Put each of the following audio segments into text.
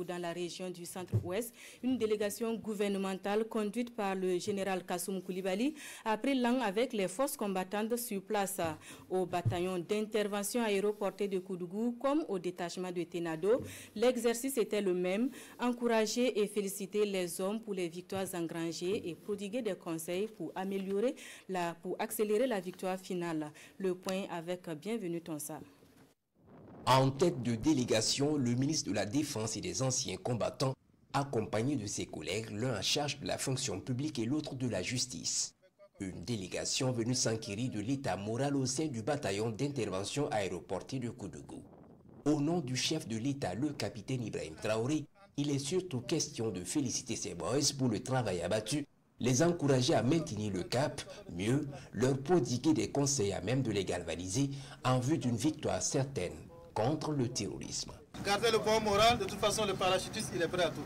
Dans la région du centre-ouest, une délégation gouvernementale conduite par le général Kassoum Koulibaly a pris langue avec les forces combattantes sur place au bataillon d'intervention aéroportée de Koudougou comme au détachement de Ténado. L'exercice était le même, encourager et féliciter les hommes pour les victoires engrangées et prodiguer des conseils pour accélérer la victoire finale. Le point avec Bienvenue Tonsa. En tête de délégation, le ministre de la Défense et des anciens combattants, accompagné de ses collègues, l'un en charge de la fonction publique et l'autre de la justice. Une délégation venue s'enquérir de l'état moral au sein du bataillon d'intervention aéroporté de Koudougou. Au nom du chef de l'État, le capitaine Ibrahim Traoré, il est surtout question de féliciter ses boys pour le travail abattu, les encourager à maintenir le cap, mieux, leur prodiguer des conseils à même de les galvaniser en vue d'une victoire certaine contre le terrorisme. Gardez le bon moral, de toute façon le parachutiste il est prêt à tout.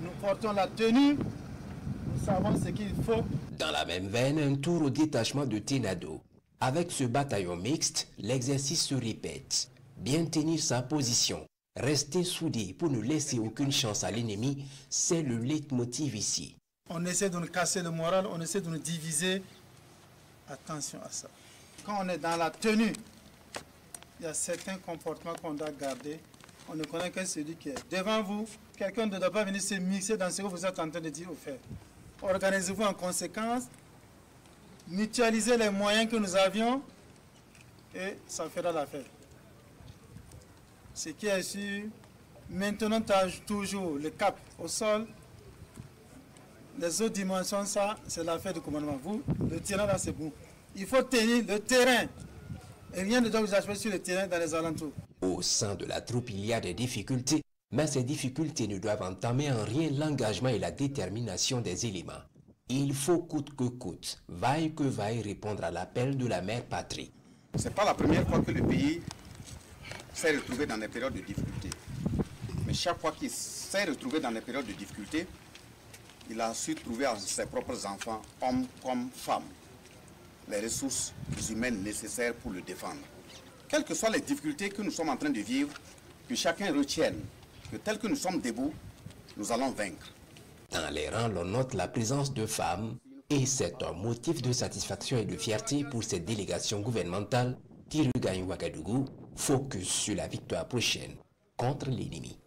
Nous portons la tenue, nous savons ce qu'il faut. Dans la même veine, un tour au détachement de Ténado. Avec ce bataillon mixte, l'exercice se répète. Bien tenir sa position, rester soudé pour ne laisser aucune chance à l'ennemi, c'est le leitmotiv ici. On essaie de nous casser le moral, on essaie de nous diviser. Attention à ça. Quand on est dans la tenue, il y a certains comportements qu'on doit garder. On ne connaît que celui qui est devant vous. Quelqu'un ne doit pas venir se mixer dans ce que vous êtes en train de dire ou faire. Organisez-vous en conséquence. Mutualisez les moyens que nous avions et ça fera l'affaire. Ce qui est sûr, maintenant toujours le cap au sol. Les autres dimensions, ça, c'est l'affaire du commandement. Vous, le terrain là, c'est bon. Il faut tenir le terrain. Et rien ne doit vous achever sur le terrain dans les alentours. Au sein de la troupe, il y a des difficultés, mais ces difficultés ne doivent entamer en rien l'engagement et la détermination des éléments. Il faut coûte que coûte, vaille que vaille, répondre à l'appel de la mère patrie. Ce n'est pas la première fois que le pays s'est retrouvé dans des périodes de difficulté. Mais chaque fois qu'il s'est retrouvé dans des périodes de difficulté, il a su trouver en ses propres enfants, hommes comme femmes, les ressources humaines nécessaires pour le défendre. Quelles que soient les difficultés que nous sommes en train de vivre, que chacun retienne que tel que nous sommes debout, nous allons vaincre. Dans les rangs, l'on note la présence de femmes et c'est un motif de satisfaction et de fierté pour cette délégation gouvernementale qui regagne Ouagadougou, focus sur la victoire prochaine contre l'ennemi.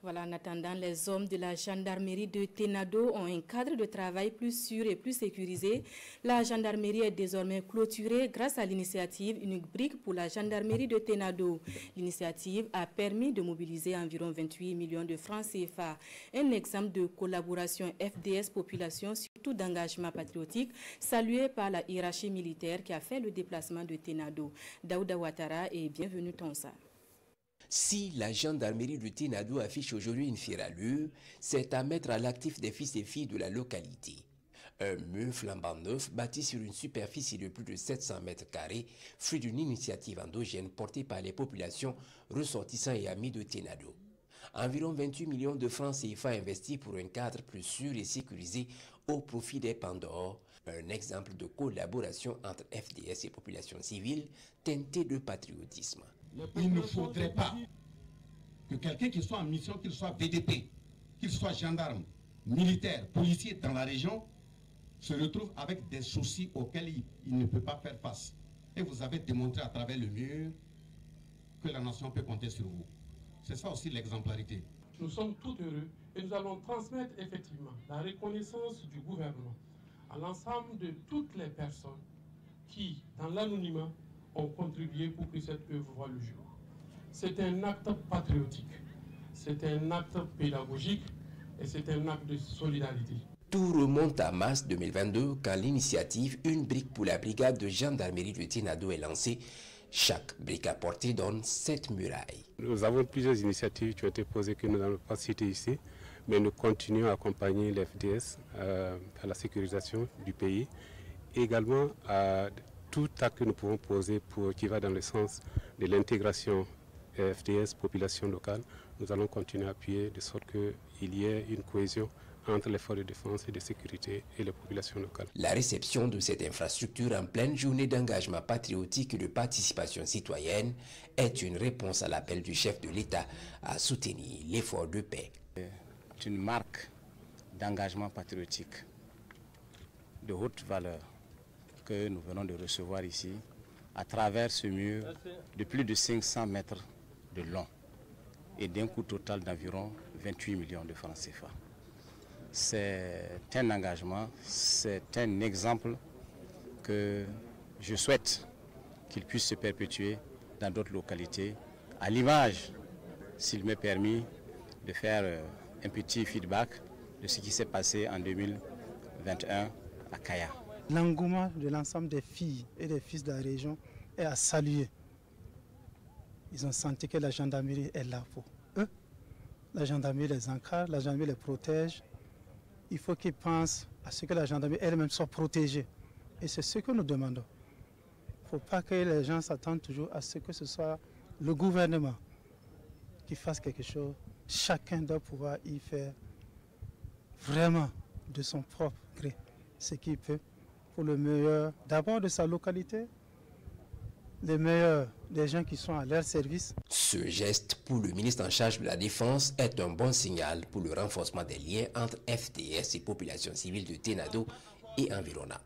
Voilà, en attendant, les hommes de la gendarmerie de Ténado ont un cadre de travail plus sûr et plus sécurisé. La gendarmerie est désormais clôturée grâce à l'initiative Une brique pour la gendarmerie de Ténado. L'initiative a permis de mobiliser environ 28 millions de francs CFA. Un exemple de collaboration FDS-population, surtout d'engagement patriotique, salué par la hiérarchie militaire qui a fait le déplacement de Ténado. Daouda Ouattara et Bienvenue Tonsa. Si la gendarmerie de Ténado affiche aujourd'hui une fière allure, c'est à mettre à l'actif des fils et filles de la localité. Un mur flambant neuf bâti sur une superficie de plus de 700 mètres carrés, fruit d'une initiative endogène portée par les populations ressortissants et amis de Ténado. Environ 28 millions de francs CFA investis pour un cadre plus sûr et sécurisé au profit des Pandores, un exemple de collaboration entre FDS et population civile teintée de patriotisme. Il ne faudrait pas que quelqu'un qui soit en mission, qu'il soit VDP, qu'il soit gendarme, militaire, policier dans la région, se retrouve avec des soucis auxquels il ne peut pas faire face. Et vous avez démontré à travers le mur que la nation peut compter sur vous. C'est ça aussi l'exemplarité. Nous sommes tout heureux et nous allons transmettre effectivement la reconnaissance du gouvernement à l'ensemble de toutes les personnes qui, dans l'anonymat, ont contribué pour que cette œuvre voie le jour. C'est un acte patriotique, c'est un acte pédagogique et c'est un acte de solidarité. Tout remonte à mars 2022 quand l'initiative Une brique pour la brigade de gendarmerie de Ténado est lancée. Chaque brique apportée donne 7 murailles. Nous avons plusieurs initiatives qui ont été posées que nous n'allons pas citer ici, mais nous continuons à accompagner les FDS à la sécurisation du pays et également à tout acte que nous pouvons poser qui va dans le sens de l'intégration FDS, population locale. Nous allons continuer à appuyer de sorte qu'il y ait une cohésion entre les forces de défense et de sécurité et les populations locales. La réception de cette infrastructure en pleine journée d'engagement patriotique et de participation citoyenne est une réponse à l'appel du chef de l'État à soutenir l'effort de paix. C'est une marque d'engagement patriotique de haute valeur que nous venons de recevoir ici à travers ce mur de plus de 500 mètres de long et d'un coût total d'environ 28 millions de francs CFA. C'est un engagement, c'est un exemple que je souhaite qu'il puisse se perpétuer dans d'autres localités, à l'image, s'il m'est permis, de faire un petit feedback de ce qui s'est passé en 2021 à Kaya. L'engouement de l'ensemble des filles et des fils de la région est à saluer. Ils ont senti que la gendarmerie est là pour eux. La gendarmerie les encadre, la gendarmerie les protège. Il faut qu'ils pensent à ce que la gendarmerie elle-même soit protégée. Et c'est ce que nous demandons. Il ne faut pas que les gens s'attendent toujours à ce que ce soit le gouvernement qui fasse quelque chose. Chacun doit pouvoir y faire vraiment de son propre gré ce qu'il peut pour le meilleur d'abord de sa localité, les meilleurs des gens qui sont à leur service. Ce geste pour le ministre en charge de la Défense est un bon signal pour le renforcement des liens entre FDS et population civile de Ténado et environnants.